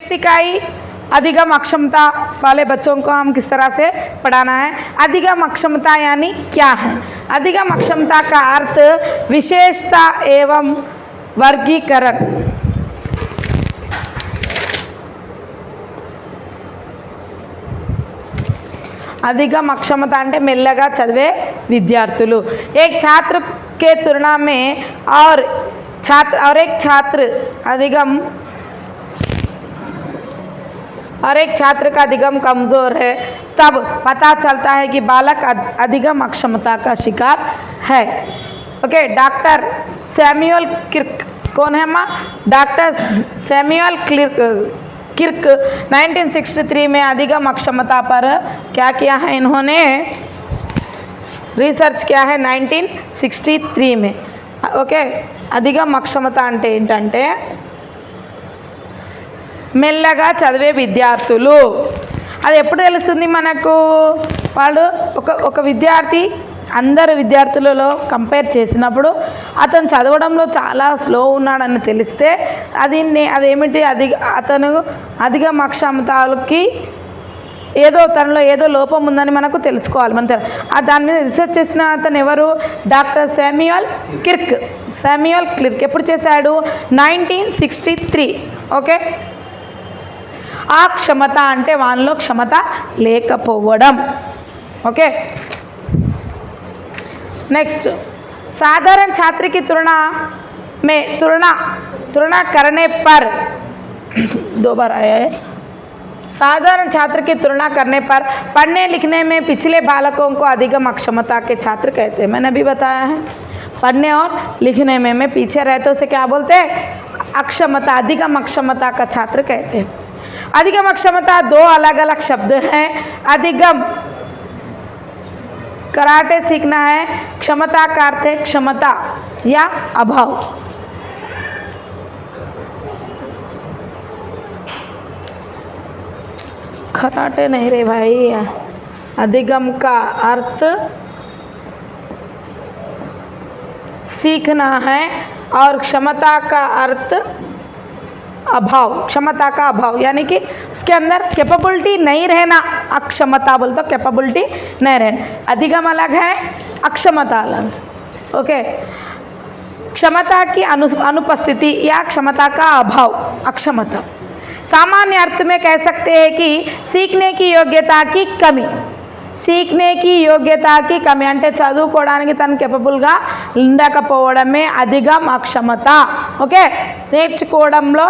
सिखाई अधिगम अक्षमता वाले बच्चों को हम किस तरह से पढ़ाना है। अधिगम अक्षमता यानी क्या है? अधिगम अक्षमता का अर्थ विशेषता एवं वर्गीकरण। अधिगम अक्षमता అంటే మెల్లగా చదివే విద్యార్థులు। एक छात्र के तुलना में और एक छात्र अधिगम और एक छात्र का अधिगम कमज़ोर है, तब पता चलता है कि बालक अधिगम अक्षमता का शिकार है। ओके, डॉक्टर सैमुअल किर्क, कौन है माँ? डॉक्टर सैमुअल किर्क 1963 में अधिगम अक्षमता पर क्या किया है? इन्होंने रिसर्च किया है 1963 में। ओके, अधिगम अक्षमता అంటే ఏంటంటే మెల్లగా చదివే విద్యార్థులు। అది ఎప్పుడు తెలుస్తుంది మనకు? వాళ్ళు ఒక విద్యార్థి అందరు విద్యార్థులలో కంపేర్ చేసినప్పుడు అతను చదవడంలో చాలా స్లో ఉన్నాడని తెలిస్తే అదేమిటి? అతను అధిగమ అక్షమతలకి తనలో ఏదో లోపం ఉందని మనకు తెలుసుకోవాలి। దాని మీద రీసెర్చ్ చేసిన అతను ఎవరు? డాక్టర్ శామ్యుయల్ కిర్క్ ఎప్పుడు చేశాడు? 1963। ఓకే, ఆ క్షమత అంటే వాళ్ళలో క్షమత లేకపోవడం। ఓకే, नेक्स्ट, साधारण छात्र की तुलना करने पर दो बार आया है। साधारण छात्र की तुलना करने पर पढ़ने लिखने में पिछले बालकों को अधिगम अक्षमता के छात्र कहते हैं। मैंने अभी बताया है, पढ़ने और लिखने में पीछे रहते उसे क्या बोलते हैं? अक्षमता, अधिगम अक्षमता का छात्र कहते हैं। अधिगम अक्षमता दो अलग अलग शब्द हैं। अधिगम कराटे सीखना है, क्षमता का अर्थ है क्षमता या अभाव। कराटे नहीं रे भाई, अधिगम का अर्थ सीखना है और क्षमता का अर्थ अभाव। क्षमता का अभाव यानी कि उसके अंदर कैपेबिलिटी नहीं रहना। अक्षमता बोल तो कैपेबिलिटी नहीं रहना। अधिगम अलग है, अक्षमता अलग। ओके, क्षमता की अनुपस्थिति या क्षमता का अभाव, अक्षमता। सामान्य अर्थ में कह सकते हैं कि सीखने की योग्यता की कमी। सीखने की योग्यता की कमी అంటే చదువుకోవడానికి తను కేపబుల్గా ఉండకపోవడమే అధిగమ అక్షమత। ఓకే, నేర్చుకోవడంలో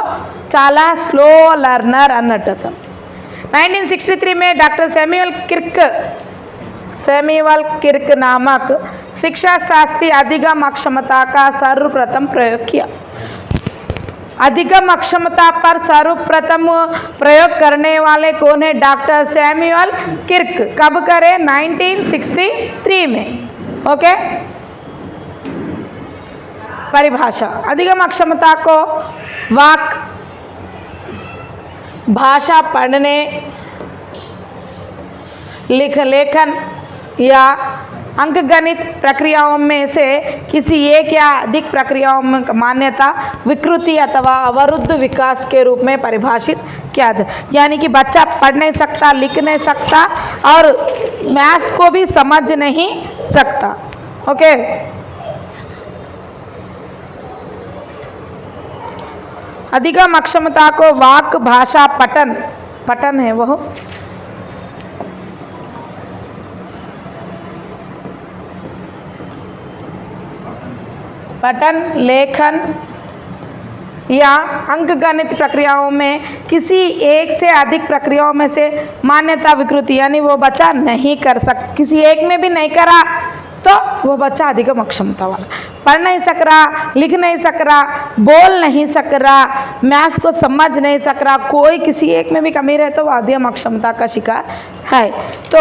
చాలా స్లో లర్నర్ అన్నట్టు అతను। 1963 में डॉक्टर सैमुअल किर्क नामक शिक्षा शास्त्री अधिगम अक्षमता का सर्वप्रथम प्रयोग किया। अधिगम अक्षमता पर सर्वप्रथम प्रयोग करने वाले कौन है? Doctor Samuel Kirk. कब करे? 1963 में। ओके, परिभाषा, अधिगम अक्षमता को वाक, भाषा पढ़ने, लेखन या अंकगणित प्रक्रियाओं में से किसी एक या अधिक प्रक्रियाओं में मान्यता, विकृति अथवा अवरुद्ध विकास के रूप में परिभाषित किया जाए। यानी कि बच्चा पढ़ नहीं सकता, लिख नहीं सकता और मैथ्स को भी समझ नहीं सकता। ओके, अधिगम अक्षमता को वाक, भाषा, पठन है वह पठन, लेखन या अंकगणित प्रक्रियाओं में किसी एक से अधिक प्रक्रियाओं में से मान्यता, विकृति यानी वो बच्चा नहीं कर सकता, किसी एक में भी नहीं करा तो वो बच्चा अधिगम अक्षमता वाला। पढ़ नहीं सक रहा, लिख नहीं सक रहा, बोल नहीं सक रहा, मैथ्स को समझ नहीं सक रहा, कोई किसी एक में भी कमी रहे तो वो अधिगम अक्षमता का शिकार है। तो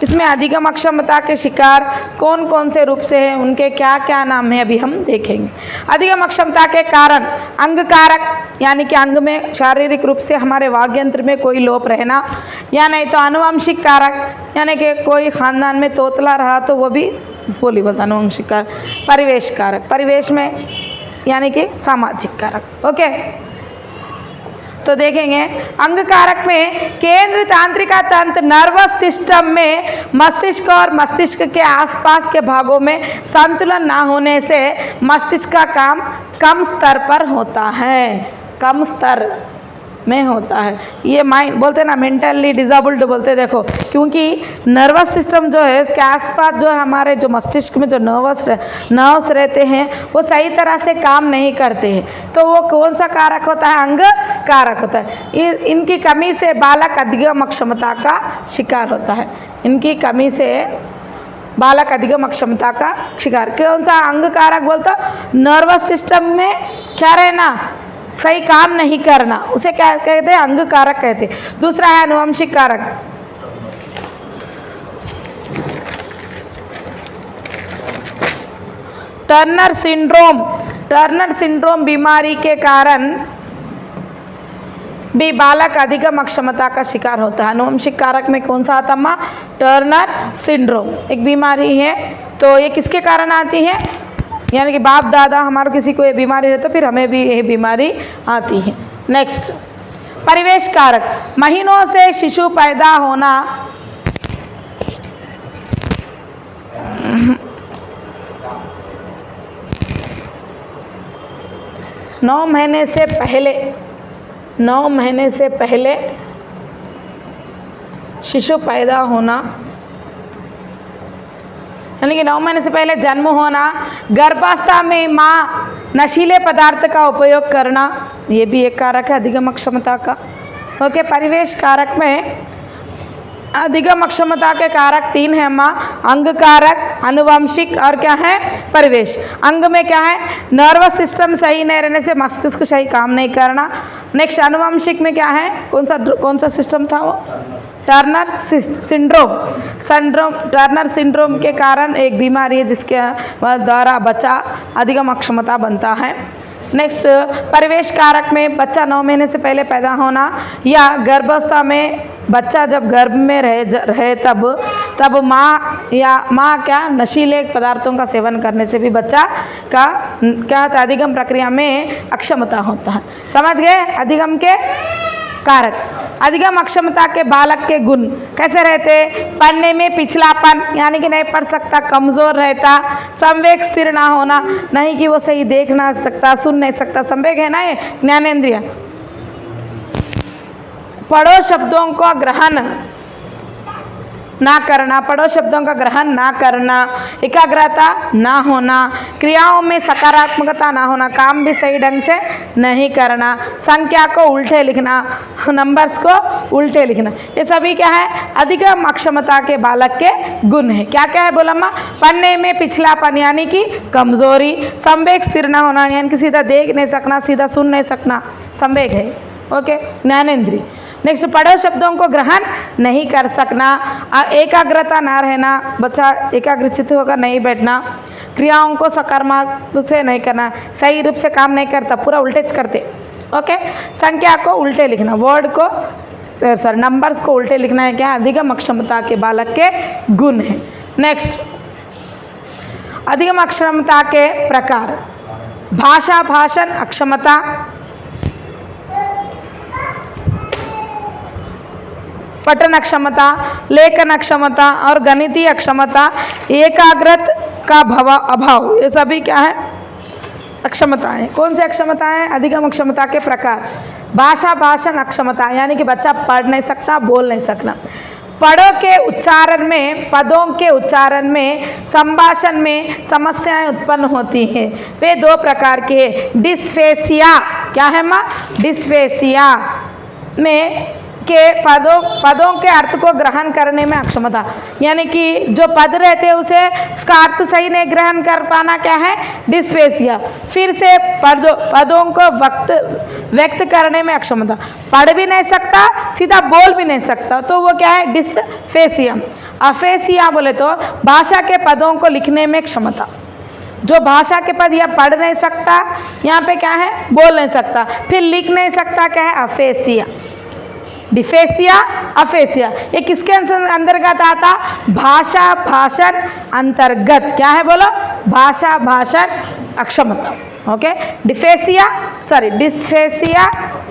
इसमें अधिगम अक्षमता के शिकार कौन कौन से रूप से हैं, उनके क्या क्या नाम है अभी हम देखेंगे। अधिगम अक्षमता के कारण अंग कारक यानी कि अंग में शारीरिक रूप से हमारे वाग्यंत्र में कोई लोप रहना, या नहीं तो आनुवंशिक कारक यानी कि कोई खानदान में तोतला रहा तो वो भी बोली बोलता आनुवंशिक कारक। परिवेश कारक, परिवेश में यानी कि सामाजिक कारक। ओके, तो देखेंगे अंग कारक में केंद्रीय तंत्रिका तंत्र नर्वस सिस्टम में मस्तिष्क और मस्तिष्क के आसपास के भागों में संतुलन ना होने से मस्तिष्क का काम कम स्तर पर होता है, कम स्तर में होता है। ये माइंड बोलते हैं ना, मेंटली डिसेबल्ड बोलते हैं। देखो क्योंकि नर्वस सिस्टम जो है इसके आसपास जो हमारे जो मस्तिष्क में जो नर्व्स रहते हैं वो सही तरह से काम नहीं करते हैं, तो वो कौन सा कारक होता है? अंग कारक होता है। इनकी कमी से बालक अधिगम अक्षमता का शिकार होता है। इनकी कमी से बालक अधिगम अक्षमता का शिकार। कौन सा अंग कारक बोलता? नर्वस सिस्टम में क्या रहना, सही काम नहीं करना, उसे क्या कहते हैं? अंग कारक कहते हैं। दूसरा है आनुवंशिक कारक। टर्नर सिंड्रोम बीमारी के कारण भी बालक अधिगम अक्षमता का शिकार होता है। आनुवंशिक कारक में कौन सा आता है? टर्नर सिंड्रोम एक बीमारी है। तो ये किसके कारण आती है? यानी कि बाप दादा हमारे किसी को ये बीमारी है तो फिर हमें भी ये बीमारी आती है। नेक्स्ट परिवेश कारक। महीनों से शिशु पैदा होना, 9 महीने से पहले शिशु पैदा होना, यानी कि 9 महीने से पहले जन्म होना, गर्भावस्था में माँ नशीले पदार्थ का उपयोग करना, ये भी एक कारक है अधिगम अक्षमता का। ओके, परिवेश कारक में अधिगम अक्षमता के कारक 3 है माँ, अंग कारक, आनुवंशिक और क्या है? परिवेश। अंग में क्या है? नर्वस सिस्टम सही नहीं रहने से मस्तिष्क सही काम नहीं करना। नेक्स्ट आनुवंशिक में क्या है? कौन सा सिस्टम था वो? टर्नर सिंड्रोम के कारण एक बीमारी है जिसके द्वारा बच्चा अधिगम अक्षमता बनता है। नेक्स्ट परिवेश कारक में बच्चा 9 महीने से पहले पैदा होना या गर्भावस्था में बच्चा जब गर्भ में रहे तब माँ क्या नशीले पदार्थों का सेवन करने से भी बच्चा का क्या होता है? अधिगम प्रक्रिया में अक्षमता होता है। समझ गए? अधिगम के कारक। अधिगम अक्षमता के बालक के गुण कैसे रहते? पढ़ने में पिछलापन, यानी कि नहीं पढ़ सकता, कमज़ोर रहता। संवेग स्थिर ना होना, नहीं कि वो सही देख ना सकता, सुन नहीं सकता। संवेग है ना ये ज्ञानेंद्रिय। पढ़ो शब्दों को ग्रहण ना करना, पढ़ो शब्दों का ग्रहण ना करना, एकाग्रता ना होना, क्रियाओं में सकारात्मकता ना होना, काम भी सही ढंग से नहीं करना, संख्या को उल्टे लिखना, नंबर्स को उल्टे लिखना, ये सभी क्या है? अधिगम अक्षमता के बालक के गुण है। क्या क्या है बोला माँ? पढ़ने में पिछलापन यानी कि कमजोरी, संवेग स्थिर ना होना यानी कि सीधा देख नहीं सकना, सीधा सुन नहीं सकना, संवेग है। ओके, ज्ञानेंद्रिय। नेक्स्ट पढ़ो शब्दों को ग्रहण नहीं कर सकना, एकाग्रता ना रहना, बच्चा एकाग्रचित होकर नहीं बैठना, क्रियाओं को सकारात्मक से नहीं करना, सही रूप से काम नहीं करता, पूरा उल्टेच करते। ओके, संख्या को उल्टे लिखना, वर्ड को नंबर्स को उल्टे लिखना है क्या? अधिगम अक्षमता के बालक के गुण है। नेक्स्ट अधिगम अक्षमता के प्रकार। भाषा भाषण अक्षमता, पठन अक्षमता, लेखन अक्षमता और गणितीय अक्षमता, एकाग्रता का अभाव, ये सभी क्या है? अक्षमताएं। कौन से अक्षमताएं? अधिगम अक्षमता के प्रकार। भाषा भाषण अक्षमता यानी कि बच्चा पढ़ नहीं सकता, बोल नहीं सकता। पदों के उच्चारण में संभाषण में समस्याएं उत्पन्न होती हैं। वे 2 प्रकार के हैं। डिस्फेसिया, क्या है माँ? डिस्फेसिया में के पदों के अर्थ को ग्रहण करने में अक्षमता, यानी कि जो पद रहते हैं उसे उसका अर्थ सही नहीं ग्रहण कर पाना, क्या है? डिस्फेसिया। फिर से पदों को व्यक्त करने में अक्षमता, पढ़ भी नहीं सकता, सीधा बोल भी नहीं सकता, तो वो क्या है? डिस्फेसिया। अफेसिया बोले तो भाषा के पदों को लिखने में क्षमता, जो भाषा के पद या पढ़ नहीं सकता, यहाँ पे क्या है? बोल नहीं सकता, फिर लिख नहीं सकता, क्या है? अफेसिया। डिफेसिया, अफेसिया, ये किसके अंतर्गत आता? भाषा भाषण अंतर्गत। क्या है बोलो? भाषा भाषण अक्षमता। Okay, डिस्फेसिया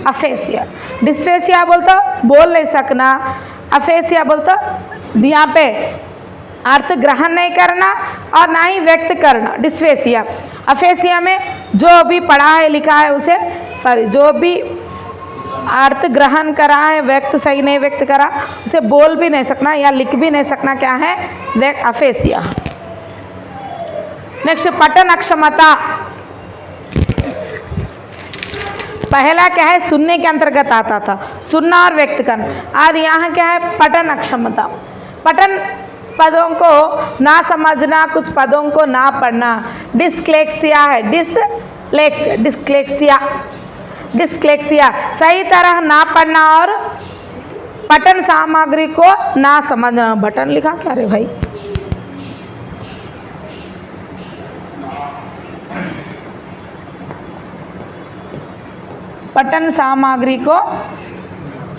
AfrAsia. डिस्फेसिया बोलते बोल नहीं सकना, अफेसिया बोलते यहाँ पे अर्थ ग्रहण नहीं करना और ना ही व्यक्त करना, डिस्फेसिया। अफेसिया में जो भी पढ़ा है लिखा है उसे जो भी अर्थ ग्रहण करा है व्यक्त सही नहीं व्यक्त करा उसे बोल भी नहीं सकना या लिख भी नहीं सकना, क्या है अफेसिया। नेक्स्ट पठन अक्षमता। पहला क्या है सुनने के अंतर्गत आता था, सुनना और व्यक्त करना, और यहाँ क्या है पठन अक्षमता। पठन पदों को ना समझना, कुछ पदों को ना पढ़ना, डिस्लेक्सिया है, डिस्लेक्सिया सही तरह ना पढ़ना और पठन सामग्री को ना समझना। बटन लिखा क्या रे भाई? पठन सामग्री को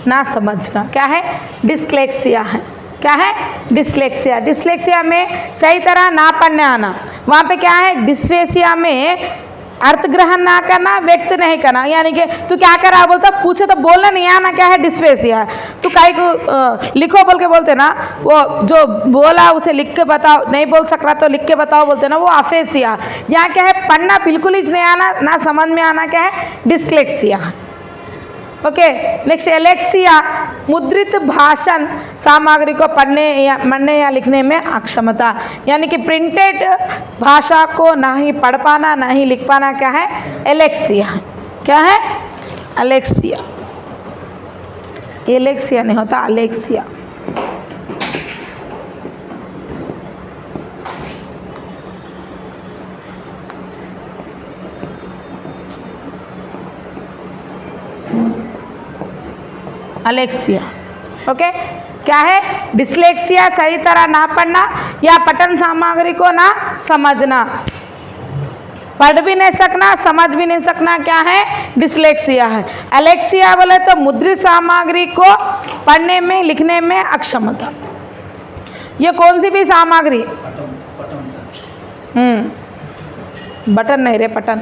ना समझना क्या है? डिस्लेक्सिया है। क्या है? डिस्लेक्सिया। डिस्लेक्सिया में सही तरह ना पढ़ने आना। वहाँ पे क्या है? डिस्फेसिया में अर्थ ग्रहण ना करना, व्यक्त नहीं करना, यानी कि तू क्या कर रहा बोलता पूछे तो बोलना नहीं आना, क्या है? डिस्फेसिया है। तू काहे को लिखो बोल के बोलते ना, वो जो बोला उसे लिख के बताओ, नहीं बोल सक रहा तो लिख के बताओ बोलते ना, वो अफेसिया। यहाँ क्या है? पढ़ना बिल्कुल ही नहीं आना, ना समझ में आना, क्या है? डिस्लेक्सिया। ओके। नेक्स्ट एलेक्सिया, मुद्रित भाषण सामग्री को पढ़ने या लिखने में अक्षमता, यानी कि प्रिंटेड भाषा को ना ही पढ़ पाना ना ही लिख पाना, क्या है? एलेक्सिया। क्या है? एलेक्सिया। एलेक्सिया नहीं होता, अलेक्सिया। अलेक्सिया। ओके। क्या है? डिस्लेक्सिया सही तरह ना पढ़ना या पठन सामग्री को ना समझना, पढ़ भी नहीं सकना समझ भी नहीं सकना, क्या है? डिस्लेक्सिया है। एलेक्सिया बोले तो मुद्रित सामग्री को पढ़ने में लिखने में अक्षमता। ये कौन सी भी सामग्री? बटन नहीं रे, पठन।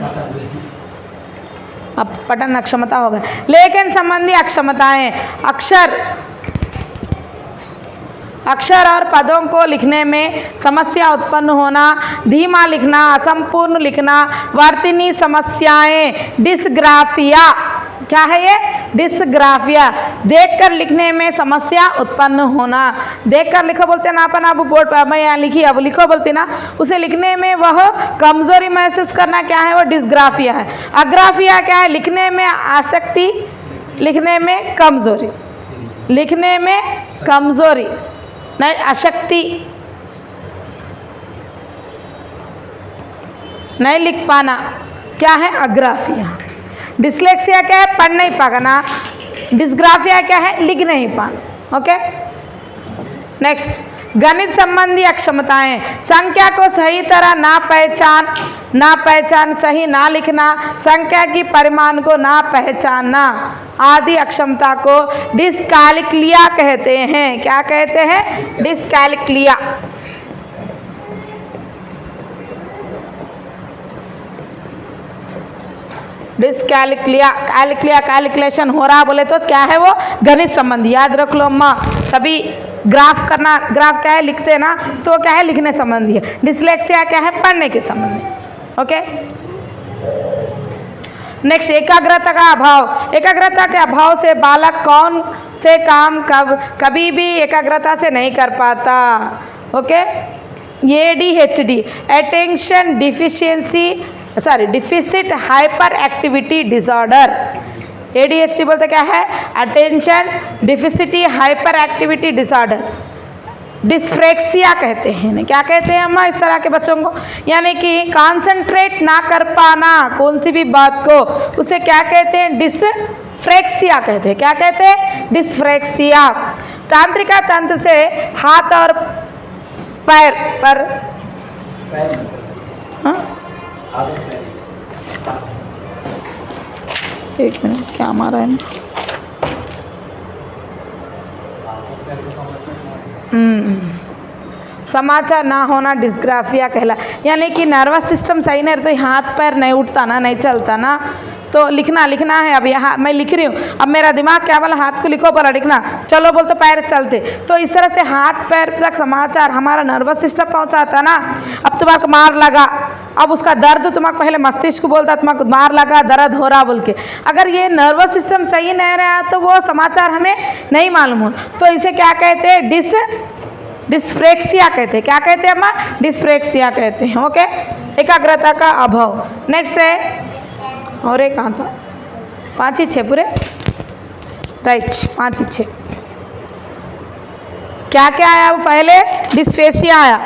अब पठन अक्षमता हो गया। लेखन संबंधी अक्षमताएं, अक्षर और पदों को लिखने में समस्या उत्पन्न होना, धीमा लिखना, असंपूर्ण लिखना, वर्तनी समस्याएं, डिस्ग्राफिया। क्या है ये? डिस्ग्राफिया। देखकर लिखने में समस्या उत्पन्न होना। देखकर लिखो बोलते ना अपन, अब बोर्ड पर मैं यहाँ लिखी अब लिखो बोलते ना, उसे लिखने में वह कमजोरी महसूस करना, क्या है? वो डिस्ग्राफिया है। अग्राफिया क्या है? लिखने में आसक्ति, लिखने में कमजोरी, लिखने में कमजोरी नहीं आसक्ति, नहीं लिख पाना, क्या है? अग्राफिया। डिस्लेक्सिया क्या है? पढ़ नहीं पाना। डिस्ग्राफिया क्या है? लिख नहीं पाना। ओके। नेक्स्ट गणित संबंधी अक्षमताएं, संख्या को सही तरह ना पहचान, सही ना लिखना, संख्या की परिमाण को ना पहचानना आदि अक्षमता को डिस्कैलकुलिया कहते हैं। क्या कहते हैं? डिस्कैलकुलिया। डिस्कैलकुलिया, कैलकुलेशन हो रहा बोले तो क्या है? वो गणित संबंधी। याद रख लो अम्मा, सभी ग्राफ करना, ग्राफ क्या है? लिखते हैं ना, तो क्या है? लिखने संबंधी है। डिस्लेक्सिया क्या है? पढ़ने के संबंधी। ओके। नेक्स्ट एकाग्रता का अभाव। एकाग्रता के अभाव से बालक कौन से काम कभी भी एकाग्रता से नहीं कर पाता। Okay. ADHD, attention deficit hyperactivity disorder. ADHD बोलते क्या है? Attention deficit hyperactivity disorder. Dyspraxia कहते हैं। क्या कहते हैं अम्मा इस तरह के बच्चों को? यानी कि कॉन्सेंट्रेट ना कर पाना कौन सी भी बात को, उसे क्या कहते हैं? डिस्फ्रेक्सिया कहते हैं। क्या कहते हैं? डिस्फ्रेक्सिया। तांत्रिका तंत्र से हाथ और पैर पर एक मिनट, क्या मारा है? समाचार ना होना डिस्ग्राफिया कहला, यानी कि नर्वस सिस्टम सही नहीं रहता, हाथ पैर नहीं उठता ना, नहीं चलता ना, तो लिखना है। अब यहाँ मैं लिख रही हूँ, अब मेरा दिमाग क्या बोला, हाथ को लिखो, बोला लिखना, चलो बोल तो पैर चलते, तो इस तरह से हाथ पैर तक समाचार हमारा नर्वस सिस्टम पहुँचाता ना। अब तुम्हारा मार लगा, अब उसका दर्द तुम्हारा पहले मस्तिष्क बोलता तुम्हारा मार लगा, दर्द हो रहा बोल के, अगर ये नर्वस सिस्टम सही नहीं रहा तो वो समाचार हमें नहीं मालूम हो, तो इसे क्या कहते हैं, डिस्फ्रेक्सिया कहते हैं। क्या कहते हैं अम्मा, डिस्फ्रेक्सिया कहते हैं। ओके, एकाग्रता का अभाव। नेक्स्ट है, और एक कहाँ था, 5 ही 6 पूरे, राइट, 5 ही 6। क्या क्या आया वो पहले, डिस्फेसिया आया,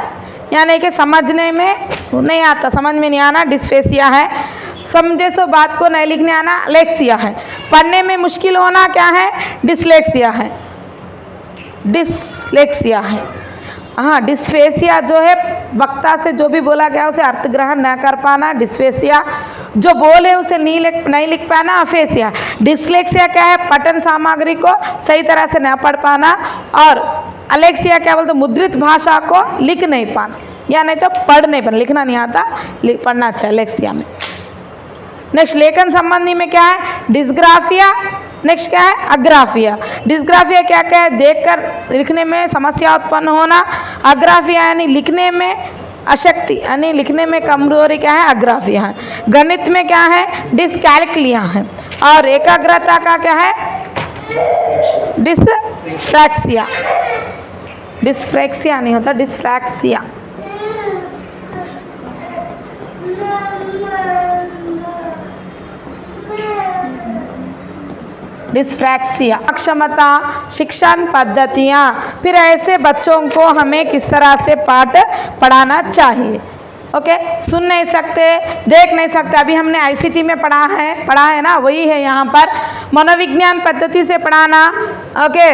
यानी कि समझने में नहीं आता, समझ में नहीं आना, डिस्फेसिया है। समझे सो बात को नहीं लिखने आना, लेक्सिया है। पढ़ने में मुश्किल होना क्या है, डिसलेक्सिया है, डिसलेक्सिया है। हाँ, डिस्फेसिया जो है वक्ता से जो भी बोला गया उसे अर्थ ग्रहण न कर पाना, डिस्फेसिया। जो बोले उसे नहीं लिख पाना, अफेसिया। डिसलेक्सिया क्या है, पठन सामग्री को सही तरह से न पढ़ पाना। और अलेक्सिया क्या बोलते, मुद्रित भाषा को लिख नहीं पाना, या नहीं तो पढ़ नहीं पाना, लिखना नहीं आता, पढ़ना चाहिए अलेक्सिया में। नेक्स्ट, लेखन संबंधी में क्या है, डिस्ग्राफिया। नेक्स्ट क्या है, अग्राफिया। डिस्ग्राफिया क्या क्या है, देखकर लिखने में समस्या उत्पन्न होना। अग्राफिया यानी लिखने में अशक्ति, यानी लिखने में कमजोरी, क्या है, अग्राफिया है। गणित में क्या है, डिस्कैल्कुलिया है। और एकाग्रता का क्या है, डिस्फ्रैक्सिया। डिस्फ्रैक्सिया नहीं होता, डिस्फ्रैक्सिया। डिस्फ्रैक्सिया। अक्षमता, शिक्षण पद्धतियाँ, फिर ऐसे बच्चों को हमें किस तरह से पाठ पढ़ाना चाहिए। ओके, सुन नहीं सकते, देख नहीं सकते, अभी हमने आईसीटी में पढ़ा है ना, वही है यहाँ पर मनोविज्ञान पद्धति से पढ़ाना। ओके,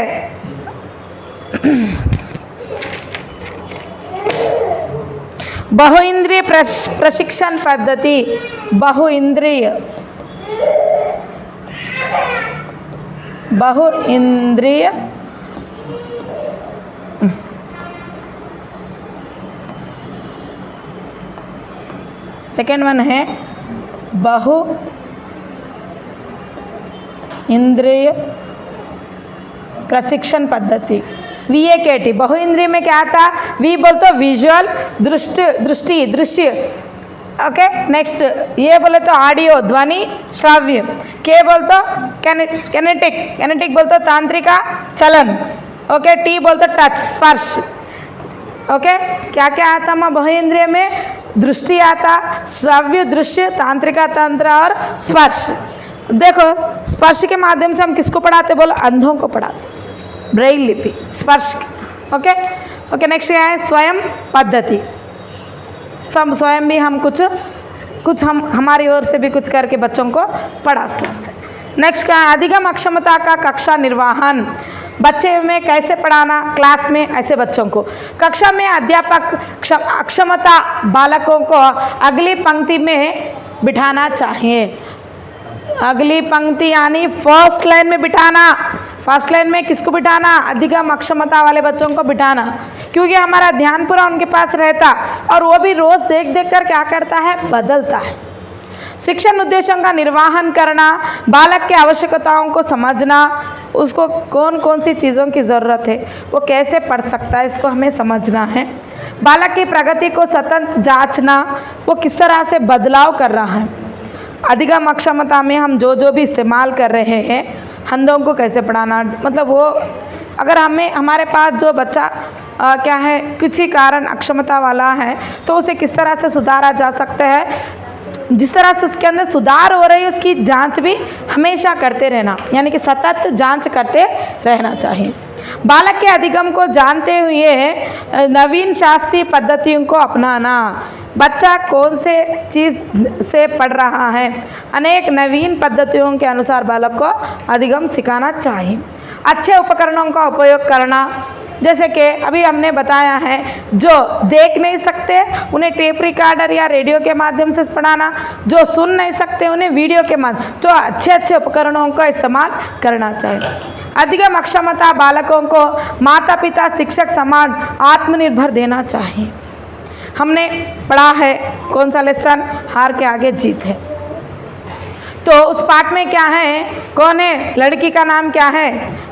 बहुइंद्रिय प्रशिक्षण पद्धति, बहुइंद्रिय सेकेंड वन है बहु इंद्रिय प्रशिक्षण पद्धति, VAKT। बहु इंद्रिय में क्या आता, वी बोल तो विजुअल, दृश्य। ओके, नेक्स्ट ये बोले तो ऑडियो, ध्वनि श्रव्य। के बोल तो कैनेटिक बोल तो तांत्रिका चलन। ओके, टी बोल तो टच, स्पर्श। ओके, क्या क्या आता माँ बहुइंद्रिय में, दृष्टि आता, श्रव्य, दृश्य, तांत्रिका तंत्र और स्पर्श। देखो, स्पर्श के माध्यम से हम किसको पढ़ाते, बोलो अंधों को पढ़ाते, ब्रेल लिपि, स्पर्श। ओके, नेक्स्ट क्या है, स्वयं पद्धति। सब स्वयं भी हम कुछ हम हमारी ओर से भी कुछ करके बच्चों को पढ़ा सकते हैं। नेक्स्ट क्या है, अधिगम अक्षमता का कक्षा निर्वहन। बच्चे में कैसे पढ़ाना, क्लास में ऐसे बच्चों को। कक्षा में अध्यापक अक्षमता बालकों को अगली पंक्ति में बिठाना चाहिए। अगली पंक्ति यानी फर्स्ट लाइन में बिठाना। फर्स्ट लाइन में किसको बिठाना, अधिगम अक्षमता वाले बच्चों को बिठाना, क्योंकि हमारा ध्यान पूरा उनके पास रहता और वो भी रोज़ देख कर क्या करता है, बदलता है। शिक्षण उद्देश्यों का निर्वहन करना, बालक की आवश्यकताओं को समझना, उसको कौन कौन सी चीज़ों की ज़रूरत है, वो कैसे पढ़ सकता है, इसको हमें समझना है। बालक की प्रगति को सतत जांचना, वो किस तरह से बदलाव कर रहा है। अधिगम अक्षमता में हम जो भी इस्तेमाल कर रहे हैं, अंधों को कैसे पढ़ाना, मतलब वो अगर हमारे पास जो बच्चा क्या है किसी कारण अक्षमता वाला है तो उसे किस तरह से सुधारा जा सकता है, जिस तरह से उसके अंदर सुधार हो रही है उसकी जांच भी हमेशा करते रहना, यानी कि सतत जांच करते रहना चाहिए। बालक के अधिगम को जानते हुए नवीन शास्त्रीय पद्धतियों को अपनाना। बच्चा कौन से चीज़ से पढ़ रहा है, अनेक नवीन पद्धतियों के अनुसार बालक को अधिगम सिखाना चाहिए। अच्छे उपकरणों का उपयोग करना, जैसे कि अभी हमने बताया है, जो देख नहीं सकते उन्हें टेप रिकॉर्डर या रेडियो के माध्यम से पढ़ाना, जो सुन नहीं सकते उन्हें वीडियो के माध्यम, जो अच्छे उपकरणों का इस्तेमाल करना चाहिए। अधिगम अक्षमता बालकों को माता पिता शिक्षक समाज आत्मनिर्भर देना चाहिए। हमने पढ़ा है कौन सा लेसन, हार के आगे जीत है। तो उस पाठ में क्या है, कौन है, लड़की का नाम क्या है,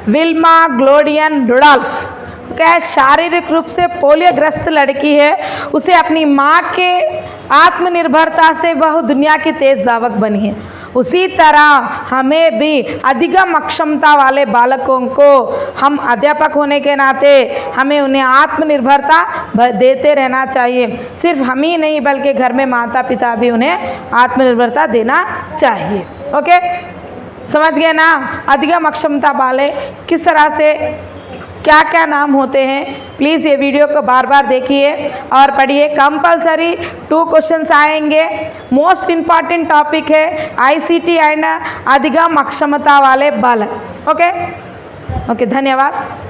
विल्मा ग्लोडियन रुडोल्फ। क्या है, शारीरिक रूप से पोलियोग्रस्त लड़की है, उसे अपनी माँ के आत्मनिर्भरता से वह दुनिया की तेज धावक बनी है। उसी तरह हमें भी अधिगम अक्षमता वाले बालकों को हम अध्यापक होने के नाते हमें उन्हें आत्मनिर्भरता देते रहना चाहिए। सिर्फ हम ही नहीं बल्कि घर में माता पिता भी उन्हें आत्मनिर्भरता देना चाहिए। ओके, समझ गए ना। अधिगम अक्षमता वाले किस तरह से क्या क्या नाम होते हैं। प्लीज़ ये वीडियो को बार बार देखिए और पढ़िए। कंपलसरी 2 क्वेश्चंस आएंगे। मोस्ट इम्पॉर्टेंट टॉपिक है ICT एंड अधिगम अक्षमता वाले बालक। ओके, धन्यवाद।